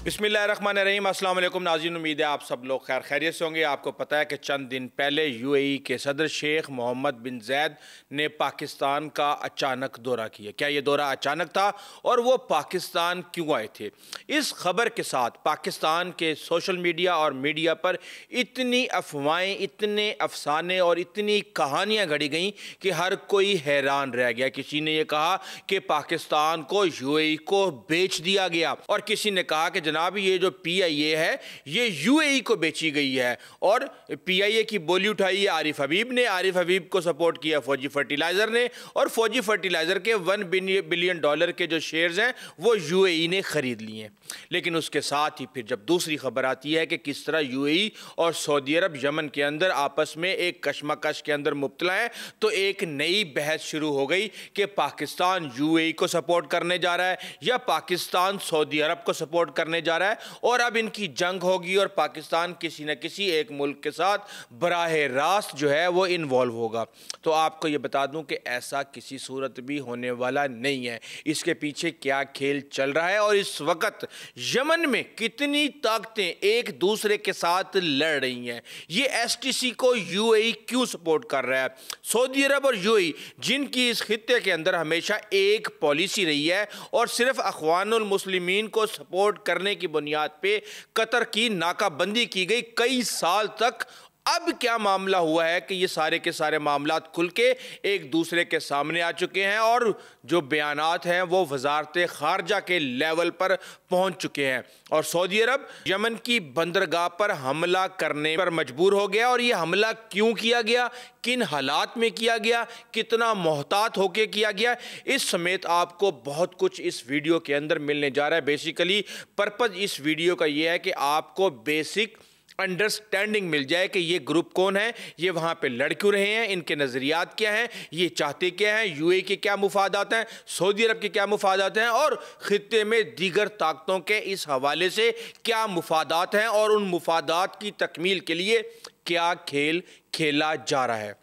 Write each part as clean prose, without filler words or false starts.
बिस्मिल्लाहिर्रहमानिर्रहीम। अस्सलाम वालेकुम नाज़रीन, उम्मीद है आप सब लोग खैर खैरियत से होंगे। आपको पता है कि चंद दिन पहले यूएई के सदर शेख मोहम्मद बिन ज़ैद ने पाकिस्तान का अचानक दौरा किया। क्या ये दौरा अचानक था और वो पाकिस्तान क्यों आए थे? इस खबर के साथ पाकिस्तान के सोशल मीडिया और मीडिया पर इतनी अफवाहें, इतने अफसाने और इतनी कहानियाँ गढ़ी गईं कि हर कोई हैरान रह गया। किसी ने यह कहा कि पाकिस्तान को यूएई को बेच दिया गया और किसी ने कहा कि जनाब ये जो पीआईए है ये यूएई को बेची गई है। और पीआईए की बोली उठाई है आरिफ हबीब ने। आरिफ हबीब को सपोर्ट किया फौजी फर्टिलाइजर ने और फौजी फर्टिलाइजर के $1 बिलियन के जो शेयर्स हैं वो यूएई ने खरीद लिए हैं। लेकिन उसके साथ ही फिर जब दूसरी खबर आती है कि किस तरह यूएई और सऊदी अरब यमन के अंदर आपस में एक कशमकश के अंदर मुब्तला है, तो एक नई बहस शुरू हो गई कि पाकिस्तान यूएई को सपोर्ट करने जा रहा है या पाकिस्तान सऊदी अरब को सपोर्ट करने जा रहा है। और अब इनकी जंग होगी और पाकिस्तान किसी न किसी एक मुल्क के साथ बराह रास्त जो है वो इन्वॉल्व होगा। तो आपको ये बता दूं कि ऐसा किसी सूरत भी होने वाला नहीं है। इसके पीछे क्या खेल चल रहा है और इस वक्त यमन में कितनी ताकतें एक दूसरे के साथ लड़ रही हैं, ये एसटीसी को यूएई क्यों सपोर्ट कर रहा है। सऊदी अरब और यूएई जिनकी इस खित्ते के अंदर हमेशा एक पॉलिसी रही है और सिर्फ अखवानुल मुस्लिमीन को सपोर्ट करने की बुनियाद पे कतर की नाकाबंदी की गई कई साल तक। अब क्या मामला हुआ है कि ये सारे के सारे मामलात खुल के एक दूसरे के सामने आ चुके हैं और जो बयानात हैं वो वजारत खारजा के लेवल पर पहुंच चुके हैं। और सऊदी अरब यमन की बंदरगाह पर हमला करने पर मजबूर हो गया। और ये हमला क्यों किया गया, किन हालात में किया गया, कितना मोहतात होके किया गया, इस समेत आपको बहुत कुछ इस वीडियो के अंदर मिलने जा रहा है। बेसिकली पर्पज़ इस वीडियो का ये है कि आपको बेसिक अंडरस्टैंडिंग मिल जाए कि ये ग्रुप कौन है, ये वहाँ पे लड़ क्यों रहे हैं, इनके नज़रियात क्या हैं, ये चाहते क्या हैं, यूएई के क्या मुफादात हैं, सऊदी अरब के क्या मुफादात हैं और ख़ित्ते में दीगर ताकतों के इस हवाले से क्या मुफादात हैं और उन मुफादात की तकमील के लिए क्या खेल खेला जा रहा है।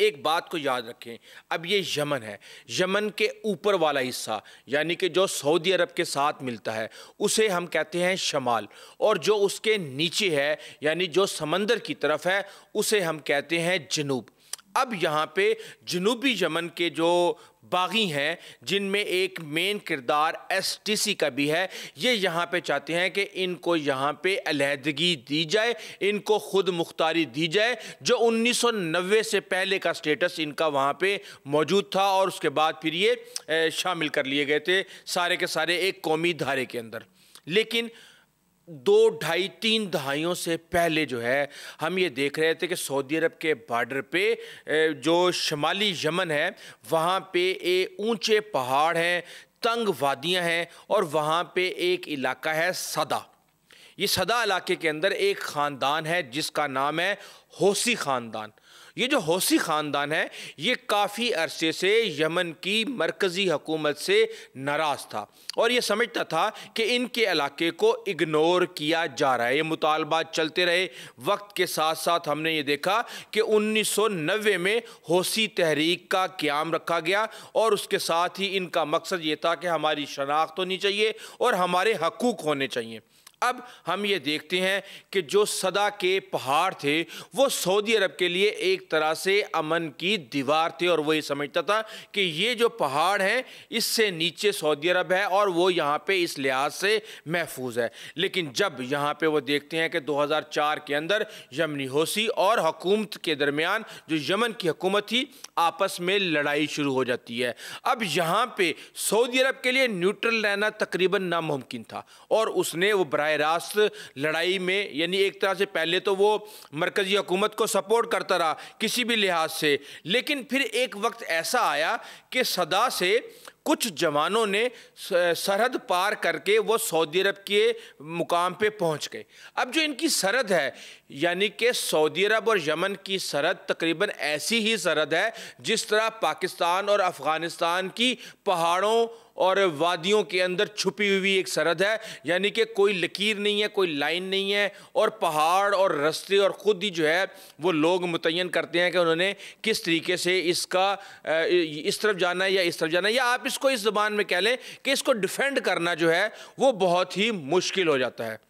एक बात को याद रखें, अब ये यमन है, यमन के ऊपर वाला हिस्सा यानी कि जो सऊदी अरब के साथ मिलता है उसे हम कहते हैं शमाल, और जो उसके नीचे है यानी जो समंदर की तरफ है उसे हम कहते हैं जनूब। अब यहाँ पे जनूबी यमन के जो बागी हैं जिनमें एक मेन किरदार एसटीसी का भी है, ये यहाँ पे चाहते हैं कि इनको यहाँ पे अलहदगी दी जाए, इनको खुद मुख्तारी दी जाए, जो 1990 से पहले का स्टेटस इनका वहाँ पे मौजूद था और उसके बाद फिर ये शामिल कर लिए गए थे सारे के सारे एक कौमी धारे के अंदर। लेकिन 2, ढाई, 3 दहाइयों से पहले जो है हम ये देख रहे थे कि सऊदी अरब के बॉर्डर पे जो शमाली यमन है वहाँ पे ऊंचे पहाड़ हैं, तंग वादियाँ हैं और वहाँ पे एक इलाका है सदा। ये सदा इलाके के अंदर एक ख़ानदान है जिसका नाम है हौसी ख़ानदान। ये जो हौसी ख़ानदान है ये काफ़ी अरसे से यमन की मरकज़ी हुकूमत से नाराज़ था और ये समझता था कि इनके इलाके को इग्नोर किया जा रहा है। ये मुतालबात चलते रहे। वक्त के साथ साथ हमने ये देखा कि 1990 में हौसी तहरीक का क़याम रखा गया और उसके साथ ही इनका मकसद ये था कि हमारी शनाख्त होनी चाहिए और हमारे हकूक़ होने चाहिए। अब हम ये देखते हैं कि जो सदा के पहाड़ थे वो सऊदी अरब के लिए एक तरह से अमन की दीवार थे और वो ये समझता था कि ये जो पहाड़ हैं इससे नीचे सऊदी अरब है और वो यहाँ पे इस लिहाज से महफूज है। लेकिन जब यहाँ पे वो देखते हैं कि 2004 के अंदर यमनी हौसी और हुकूमत के दरमियान जो यमन की हुकूमत थी आपस में लड़ाई शुरू हो जाती है। अब यहाँ पे सऊदी अरब के लिए न्यूट्रल रहना तकरीबन नामुमकिन था और उसने वो रास्त लड़ाई में यानी एक तरह से पहले तो वो मरकजी हुकूमत को सपोर्ट करता रहा किसी भी लिहाज से, लेकिन फिर एक वक्त ऐसा आया कि सदा से कुछ जवानों ने सरहद पार करके वो सऊदी अरब के मुकाम पे पहुंच गए। अब जो इनकी सरहद है यानी कि सऊदी अरब और यमन की सरहद तकरीबन ऐसी ही सरहद है जिस तरह पाकिस्तान और अफ़गानिस्तान की पहाड़ों और वादियों के अंदर छुपी हुई एक सरहद है, यानी कि कोई लकीर नहीं है, कोई लाइन नहीं है और पहाड़ और रास्ते और ख़ुद ही जो है वो लोग मुतय्यन करते हैं कि उन्होंने किस तरीके से इसका इस तरफ जाना है या इस तरफ जाना है, या आप इसको इस ज़बान में कह लें कि इसको डिफेंड करना जो है वो बहुत ही मुश्किल हो जाता है।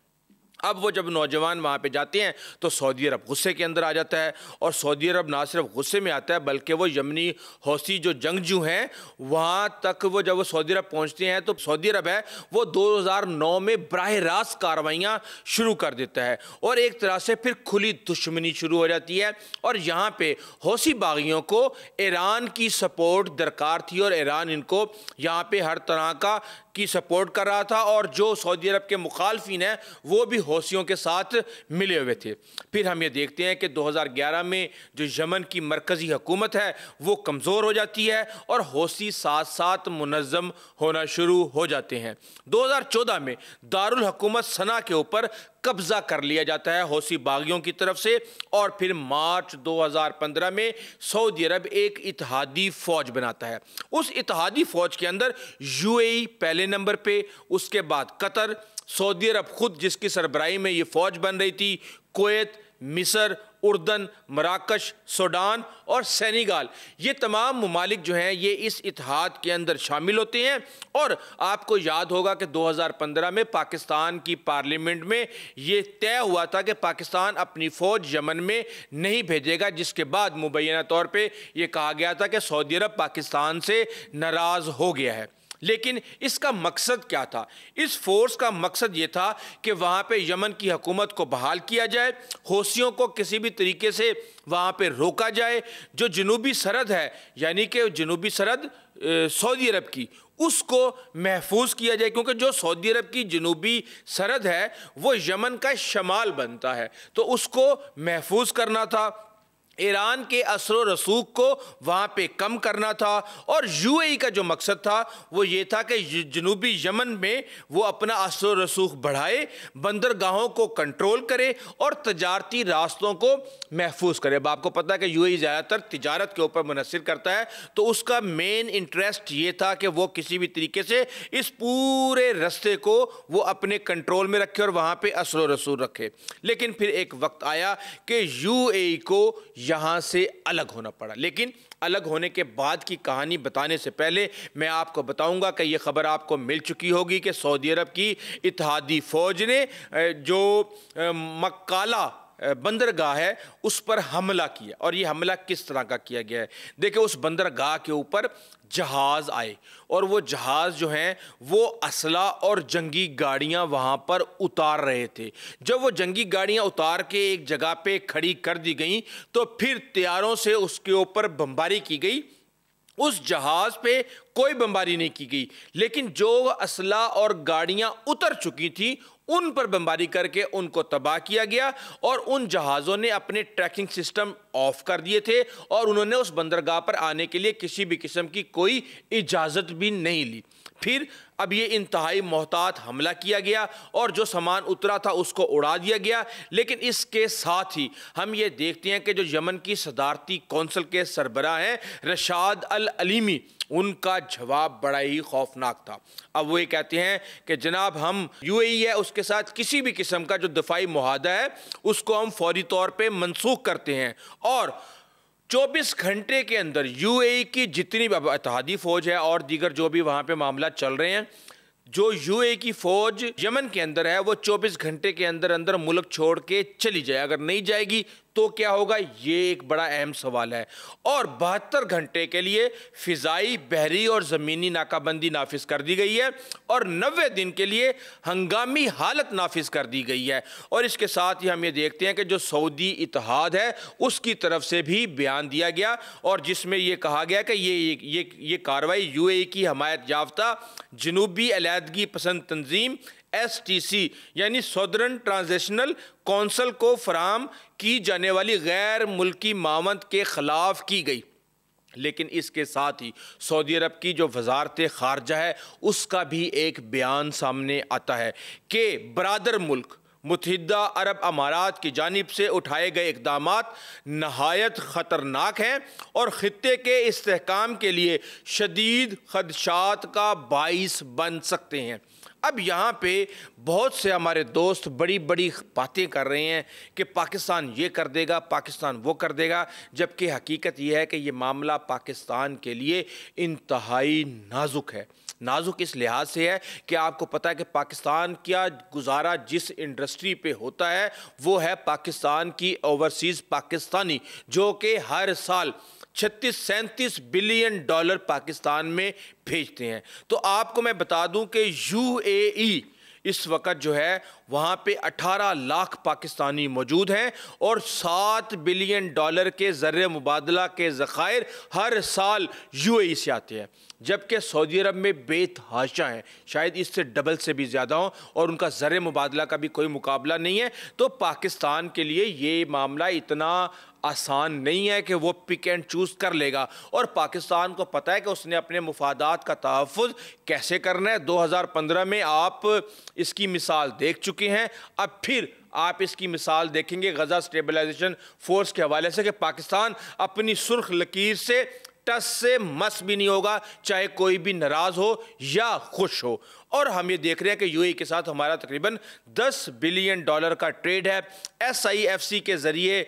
अब वो जब नौजवान वहाँ पे जाते हैं तो सऊदी अरब गुस्से के अंदर आ जाता है, और सऊदी अरब ना सिर्फ गुस्से में आता है बल्कि वो यमनी हौसी जो जंगजू हैं वहाँ तक वो जब वो सऊदी अरब पहुँचते हैं तो सऊदी अरब है वो 2009 में बराह रास्त कार्रवाइयाँ शुरू कर देता है, और एक तरह से फिर खुली दुश्मनी शुरू हो जाती है। और यहाँ पे हौसी बागियों को ईरान की सपोर्ट दरकार थी, और ईरान इनको यहाँ पे हर तरह की सपोर्ट कर रहा था, और जो सऊदी अरब के मुखालफिन हैं वो भी हौसियों के साथ मिले हुए थे। फिर हम ये देखते हैं कि 2011 में जो यमन की मरकज़ी हुकूमत है वो कमज़ोर हो जाती है, और हौसी साथ साथ मुनज़्ज़म होना शुरू हो जाते हैं। 2014 में दारुल हुकूमत सना के ऊपर कब्जा कर लिया जाता है हौसी बागियों की तरफ से, और फिर मार्च 2015 में सऊदी अरब एक इत्तेहादी फौज बनाता है। उस इत्तेहादी फौज के अंदर यूएई पहले नंबर पे, उसके बाद कतर, सऊदी अरब खुद जिसकी सरबराही में ये फौज बन रही थी, कुवैत, मिस्र, उर्दन, मराकश, सूडान और सेनेगाल, ये तमाम ममालिक जो हैं ये इस इत्तेहाद के अंदर शामिल होते हैं। और आपको याद होगा कि 2015 में पाकिस्तान की पार्लियामेंट में ये तय हुआ था कि पाकिस्तान अपनी फ़ौज यमन में नहीं भेजेगा, जिसके बाद मुबैना तौर पे ये कहा गया था कि सऊदी अरब पाकिस्तान से नाराज़ हो गया है। लेकिन इसका मकसद क्या था? इस फोर्स का मकसद ये था कि वहाँ पे यमन की हुकूमत को बहाल किया जाए, हौसियों को किसी भी तरीके से वहाँ पे रोका जाए, जो जनूबी सरहद है यानी कि जनूबी सरहद सऊदी अरब की, उसको महफूज किया जाए, क्योंकि जो सऊदी अरब की जनूबी सरहद है वो यमन का शमाल बनता है, तो उसको महफूज करना था। ईरान के असर रसूख को वहाँ पे कम करना था, और यूएई का जो मकसद था वो ये था कि जनूबी यमन में वो अपना असर रसूख बढ़ाए, बंदरगाहों को कंट्रोल करे और तजारती रास्तों को महफूज करे। अब आपको पता है कि यूएई ज़्यादातर तिजारत के ऊपर मुनहसर करता है, तो उसका मेन इंटरेस्ट ये था कि वो किसी भी तरीके से इस पूरे रास्ते को वो अपने कंट्रोल में रखे और वहाँ पे असर रसूख रखे। लेकिन फिर एक वक्त आया कि यूएई को यहाँ से अलग होना पड़ा। लेकिन अलग होने के बाद की कहानी बताने से पहले मैं आपको बताऊंगा कि ये खबर आपको मिल चुकी होगी कि सऊदी अरब की इत्तेहादी फ़ौज ने जो मक्काला बंदरगाह है उस पर हमला किया। और ये हमला किस तरह का किया गया है? देखिए, उस बंदरगाह के ऊपर जहाज़ आए, और वो जहाज़ जो हैं वो असला और जंगी गाड़ियां वहां पर उतार रहे थे। जब वो जंगी गाड़ियां उतार के एक जगह पे खड़ी कर दी गई तो फिर तैयारों से उसके ऊपर बमबारी की गई। उस जहाज पे कोई बमबारी नहीं की गई, लेकिन जो असला और गाड़ियां उतर चुकी थी उन पर बमबारी करके उनको तबाह किया गया, और उन जहाज़ों ने अपने ट्रैकिंग सिस्टम ऑफ कर दिए थे, और उन्होंने उस बंदरगाह पर आने के लिए किसी भी किस्म की कोई इजाज़त भी नहीं ली। फिर अब ये इंतहाई मोहतात हमला किया गया और जो सामान उतरा था उसको उड़ा दिया गया। लेकिन इसके साथ ही हम ये देखते हैं कि जो यमन की सदारती कौंसिल के सरबराह हैं रशाद अल अलीमी, उनका जवाब बड़ा ही खौफनाक था। अब वो ये कहते हैं कि जनाब, हम यूएई है उसके साथ किसी भी किस्म का जो दफाई मुआहदा है उसको हम फौरी तौर पे मनसूख करते हैं, और 24 घंटे के अंदर यूएई की जितनी भी इत्तेहादी फ़ौज है और दीगर जो भी वहाँ पे मामला चल रहे हैं, जो यूएई की फ़ौज यमन के अंदर है वो 24 घंटे के अंदर अंदर मुल्क छोड़ के चली जाए। अगर नहीं जाएगी तो क्या होगा, ये एक बड़ा अहम सवाल है। और 72 घंटे के लिए फ़िज़ाई, बहरी और ज़मीनी नाकाबंदी नाफिज कर दी गई है, और 90 दिन के लिए हंगामी हालत नाफिज कर दी गई है। और इसके साथ ही हम ये देखते हैं कि जो सऊदी इत्तेहाद है उसकी तरफ से भी बयान दिया गया, और जिसमें ये कहा गया कि ये कार्रवाई यूएई की हमायत याफ्ता जनूबी अलहदगी पसंद तंजीम STC यानी सदर्न ट्रांजिशनल कौंसिल को फराम की जाने वाली गैर मुल्की मावंत के खिलाफ की गई। लेकिन इसके साथ ही सऊदी अरब की जो वजारत खारजा है उसका भी एक बयान सामने आता है कि बरादर मुल्क मुत्तहिदा अरब अमारात की जानिब से उठाए गए इक़दामात नहायत ख़तरनाक हैं और ख़ित्ते के इस्तेहकाम के लिए शदीद ख़दशात का बाइस बन सकते हैं। अब यहाँ पे बहुत से हमारे दोस्त बड़ी बड़ी बातें कर रहे हैं कि पाकिस्तान ये कर देगा, पाकिस्तान वो कर देगा, जबकि हकीकत ये है कि ये मामला पाकिस्तान के लिए इंतहाई नाजुक है। नाजुक इस लिहाज से है कि आपको पता है कि पाकिस्तान का गुजारा जिस इंडस्ट्री पे होता है वो है पाकिस्तान की ओवरसीज़ पाकिस्तानी, जो कि हर साल 36-37 बिलियन डॉलर पाकिस्तान में भेजते हैं। तो आपको मैं बता दूं कि यूएई इस वक्त जो है वहाँ पे 18 लाख पाकिस्तानी मौजूद हैं और 7 बिलियन डॉलर के ज़र मुबादला के ज़खायर हर साल यूएई से आते हैं, जबकि सऊदी अरब में बेतहाशा हैं, शायद इससे डबल से भी ज़्यादा हों, और उनका ज़र मुबादला का भी कोई मुकाबला नहीं है। तो पाकिस्तान के लिए ये मामला इतना आसान नहीं है कि वो पिक एंड चूज़ कर लेगा, और पाकिस्तान को पता है कि उसने अपने मुफादात का तहफ़्फ़ुज़ कैसे करना है। 2015 में आप इसकी मिसाल देख चुके हैं, अब फिर आप इसकी मिसाल देखेंगे गज़ा स्टेबलाइजेशन फोर्स के हवाले से कि पाकिस्तान अपनी सुर्ख लकीर से टस से मस भी नहीं होगा, चाहे कोई भी नाराज़ हो या खुश हो। और हम ये देख रहे हैं कि यूएई के साथ हमारा तकरीबन 10 बिलियन डॉलर का ट्रेड है। SIFC के ज़रिए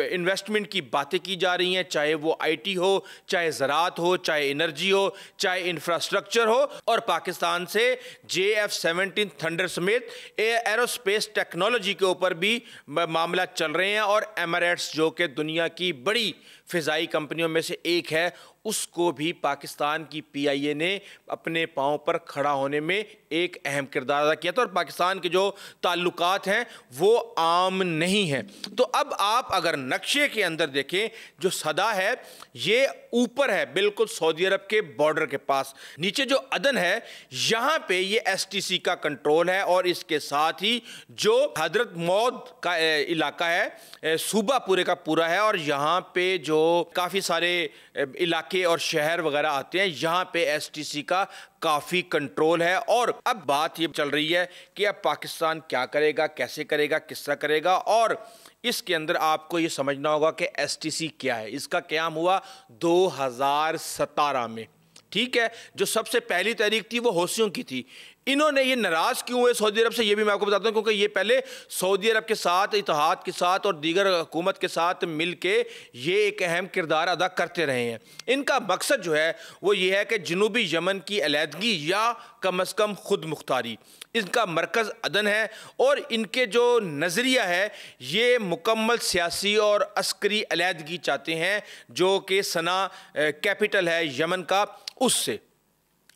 इन्वेस्टमेंट की बातें की जा रही हैं, चाहे वो IT हो, चाहे ज़राअत हो, चाहे एनर्जी हो, चाहे इंफ्रास्ट्रक्चर हो, और पाकिस्तान से JF-17 थंडर समेत एरोस्पेस टेक्नोलॉजी के ऊपर भी मामला चल रहे हैं। और एमिरेट्स जो कि दुनिया की बड़ी फ़िज़ाई कंपनियों में से एक है, उसको भी पाकिस्तान की PIA ने अपने पाँव पर खड़ा होने में एक अहम किरदार अदा किया था, और पाकिस्तान के जो ताल्लुकात हैं वो आम नहीं हैं। तो अब आप अगर नक्शे के अंदर देखें, जो सदा है ये ऊपर है बिल्कुल सऊदी अरब के बॉर्डर के पास, नीचे जो अदन है यहाँ पे ये STC का कंट्रोल है, और इसके साथ ही जो हजरत मौद का इलाका है सूबा पूरे का पूरा है, और यहाँ पे जो काफ़ी सारे इलाके और शहर वगैरह आते हैं, यहाँ पे STC का काफ़ी कंट्रोल है। और अब बात ये चल रही है कि अब पाकिस्तान क्या करेगा, कैसे करेगा, किस तरह करेगा, और इसके अंदर आपको ये समझना होगा कि STC क्या है। इसका क़याम हुआ 2017 में, ठीक है। जो सबसे पहली तारीख थी वो हौसियों की थी। इन्होंने ये नाराज़ क्यों हुए सऊदी अरब से, ये भी मैं आपको बताता हूँ, क्योंकि ये पहले सऊदी अरब के साथ, इत्तेहाद के साथ और दीगर हुकूमत के साथ मिल के ये एक अहम किरदार अदा करते रहे हैं। इनका मकसद जो है वो ये है कि जनूबी यमन की अलहदगी या कम अज़ कम खुद मुख्तारी, इनका मरकज़ अदन है, और इनके जो नज़रिया है ये मुकम्मल सियासी और अस्करी अलहदगी चाहते हैं, जो कि सना कैपिटल है यमन का, उससे।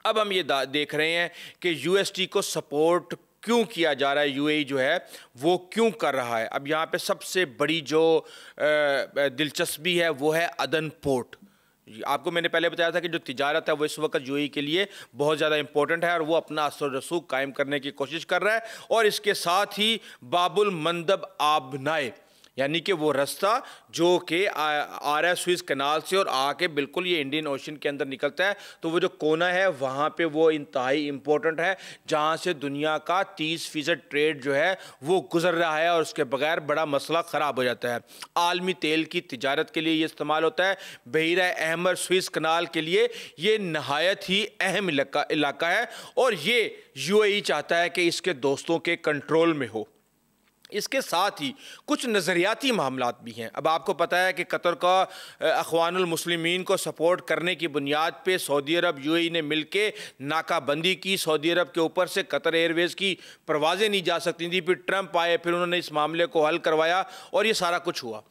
अब हम ये देख रहे हैं कि UST को सपोर्ट क्यों किया जा रहा है, यूएई जो है वो क्यों कर रहा है। अब यहाँ पे सबसे बड़ी जो दिलचस्पी है वो है अदन पोर्ट। आपको मैंने पहले बताया था कि जो तिजारत है वो इस वक्त यूएई के लिए बहुत ज़्यादा इंपॉर्टेंट है, और वो अपना असर रसूख कायम करने की कोशिश कर रहा है। और इसके साथ ही बाबुल मंदब आबनाए, यानी कि वो रास्ता जो कि आ रहा है स्विस कनाल से और आके बिल्कुल ये इंडियन ओशन के अंदर निकलता है, तो वो जो कोना है वहाँ पे वो इंतहाई इम्पोर्टेंट है, जहाँ से दुनिया का 30% ट्रेड जो है वो गुजर रहा है, और उसके बगैर बड़ा मसला ख़राब हो जाता है। आलमी तेल की तिजारत के लिए ये इस्तेमाल होता है। बहीरा अहमर स्विस कनाल के लिए ये नहायत ही अहम इलाका है, और ये यूएई चाहता है कि इसके दोस्तों के कंट्रोल में हो। इसके साथ ही कुछ नज़रियाती मामलात भी हैं। अब आपको पता है कि कतर का अख़वानुल मुस्लिमीन को सपोर्ट करने की बुनियाद पे सऊदी अरब यूएई ने मिलके नाकाबंदी की। सऊदी अरब के ऊपर से कतर एयरवेज़ की परवाज़ें नहीं जा सकती थी। फिर ट्रंप आए, फिर उन्होंने इस मामले को हल करवाया, और ये सारा कुछ हुआ।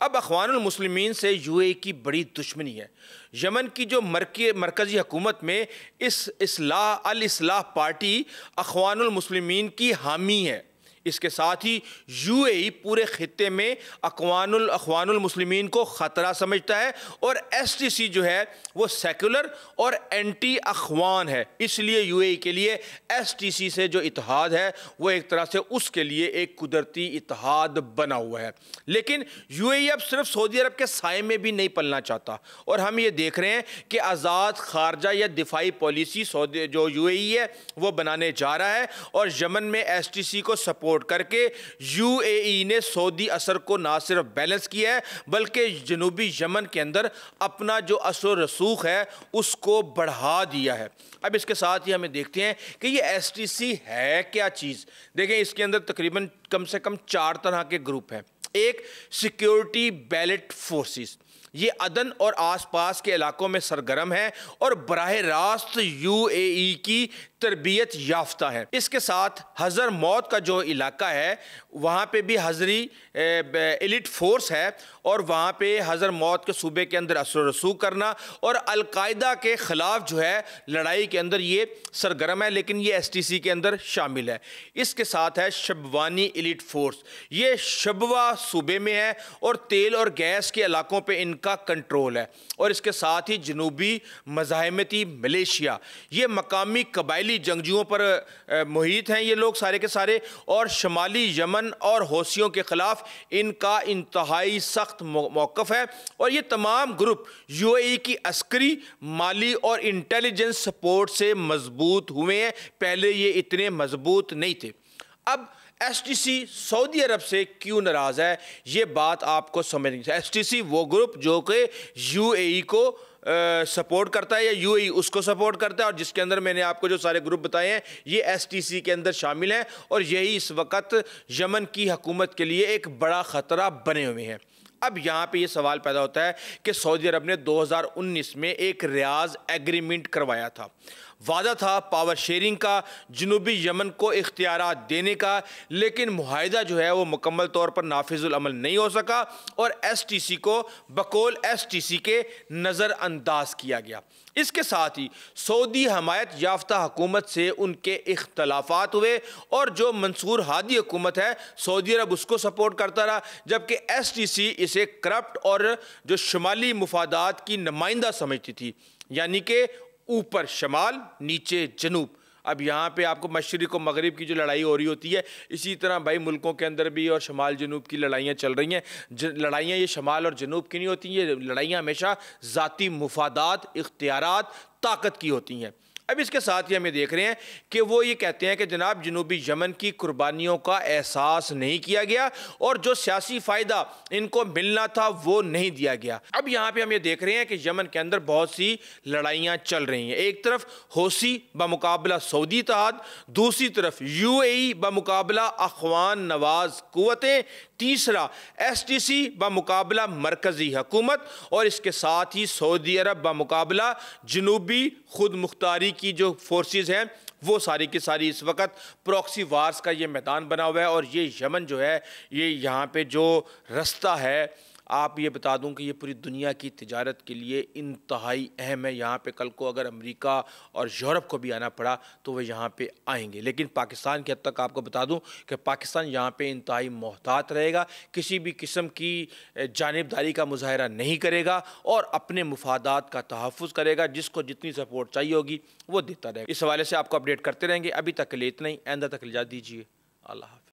अब अख़वानुल मुस्लिमीन से यूएई की बड़ी दुश्मनी है। यमन की जो मरकज़ी हुकूमत में अल इस्लाह पार्टी अख़वानुल मुस्लिमीन की हामी है। इसके साथ ही यूएई पूरे खित्ते में अख़वानुल मुस्लिमीन को ख़तरा समझता है, और STC जो है वो सेकुलर और एंटी अख़वान है। इसलिए यूएई के लिए STC से जो इत्तेहाद है वो एक तरह से उसके लिए एक कुदरती इत्तेहाद बना हुआ है। लेकिन यूएई अब सिर्फ सऊदी अरब के साए में भी नहीं पलना चाहता, और हम ये देख रहे हैं कि आज़ाद खारजा या दिफाई पॉलिसी जो यूएई है वो बनाने जा रहा है, और यमन में STC को सपोर्ट सपोर्ट करके यूएई ने सऊदी असर को ना सिर्फ बैलेंस किया है बल्कि जनूबी यमन के अंदर अपना जो असर रसूख है उसको बढ़ा दिया है। अब इसके साथ ही हमें देखते हैं कि ये एसटीसी है क्या चीज़। देखें, इसके अंदर तकरीबन कम से कम 4 तरह के ग्रुप हैं। एक, सिक्योरिटी बैलेट फोर्सेस, ये अदन और आसपास के इलाकों में सरगर्म है और बराह रास्त यूएई की तरबियत याफ्ता है। इसके साथ हज़र मौत का जो इलाका है वहाँ पे भी हज़री एलिट फोर्स है और वहाँ पे हज़र मौत के सूबे के अंदर असर रसूख करना और अलकायदा के ख़िलाफ़ जो है लड़ाई के अंदर ये सरगर्म है, लेकिन ये एसटीसी के अंदर शामिल है। इसके साथ है शबवानी एलिट फोर्स, ये शबवा सूबे में है और तेल और गैस के इलाकों पे इनका कंट्रोल है। और इसके साथ ही जनूबी मज़ाहमती मलेशिया, ये मकामी कबायली जंगजुओं पर मुहित हैं ये लोग सारे के सारे, और शमाली यमन और हौसियों के ख़िलाफ़ इनका इंतहाई सख्त मौक़िफ़ है। और ये तमाम ग्रुप यूएई की अस्करी, माली और इंटेलिजेंस सपोर्ट से मजबूत हुए हैं, पहले ये इतने मजबूत नहीं थे। अब एसटीसी सऊदी अरब से क्यों नाराज़ है, ये बात आपको समझनी चाहिए। एसटीसी वो ग्रुप जो कि यूएई को सपोर्ट करता है या यूएई उसको सपोर्ट करता है, और जिसके अंदर मैंने आपको जो सारे ग्रुप बताए हैं ये एसटीसी के अंदर शामिल हैं, और यही इस वक्त यमन की हुकूमत के लिए एक बड़ा ख़तरा बने हुए हैं। अब यहाँ पे ये सवाल पैदा होता है कि सऊदी अरब ने 2019 में एक रियाज एग्रीमेंट करवाया था, वादा था पावर शेयरिंग का, जनूबी यमन को इख्तियारात देने का, लेकिन मुआहिदा जो है वो मुकम्मल तौर पर नाफिजुल अमल नहीं हो सका और एसटीसी को बकौल एसटीसी के नज़रअंदाज किया गया। इसके साथ ही सऊदी हमायत याफ्ता हुकूमत से उनके इख्तलाफात हुए और जो मंसूर हादी हुकूमत है सऊदी अरब उसको सपोर्ट करता रहा, जबकि एसटीसी इसे करप्ट और जो शुमाली मुफादात की नुमाइंदा समझती थी, यानी कि ऊपर शमाल नीचे जनूब। अब यहाँ पे आपको मशरिक़ और मगरिब की जो लड़ाई हो रही होती है, इसी तरह भाई मुल्कों के अंदर भी और शमाल जनूब की लड़ाइयाँ चल रही हैं। लड़ाइयाँ ये शमाल और जनूब की नहीं होती, ये लड़ाइयाँ हमेशा ज़ाती मुफादात, इख्तियारात, ताकत की होती हैं। अब इसके साथ ही हमें देख रहे हैं कि वो ये कहते हैं कि जनाब जनूबी यमन की कुर्बानियों का एहसास नहीं किया गया और जो सियासी फ़ायदा इनको मिलना था वो नहीं दिया गया। अब यहाँ पे हम ये देख रहे हैं कि यमन के अंदर बहुत सी लड़ाइयाँ चल रही हैं। एक तरफ हौसी बमुकाबला सऊदी इत्तेहाद, दूसरी तरफ यूएई बमुकाबला अख़वान नवाज कुव्वतें, तीसरा एसटीसी बमुकाबला मरकज़ी हुकूमत, और इसके साथ ही सऊदी अरब बमुकाबला जनूबी खुद मुख्तारी की जो फोर्सेस हैं वो सारी की सारी इस वक्त प्रॉक्सी वार्स का ये मैदान बना हुआ है। और ये यमन जो है ये यहाँ पे जो रास्ता है, आप ये बता दूं कि ये पूरी दुनिया की तिजारत के लिए इंतहाई अहम है। यहाँ पे कल को अगर अमेरिका और यूरोप को भी आना पड़ा तो वह यहाँ पे आएंगे, लेकिन पाकिस्तान की हद तक आपको बता दूं कि पाकिस्तान यहाँ पे इंतहाई मोहतात रहेगा, किसी भी किस्म की जानिबदारी का मुजाहरा नहीं करेगा और अपने मुफादात का तहफ़्फ़ुज़ करेगा। जिसको जितनी सपोर्ट चाहिए होगी वो देता रहेगा। इस हवाले से आपको अपडेट करते रहेंगे। अभी तक के लिए इतना ही, आइंदा तक इजाज़त दीजिए। अल्लाह हाफ़िज़।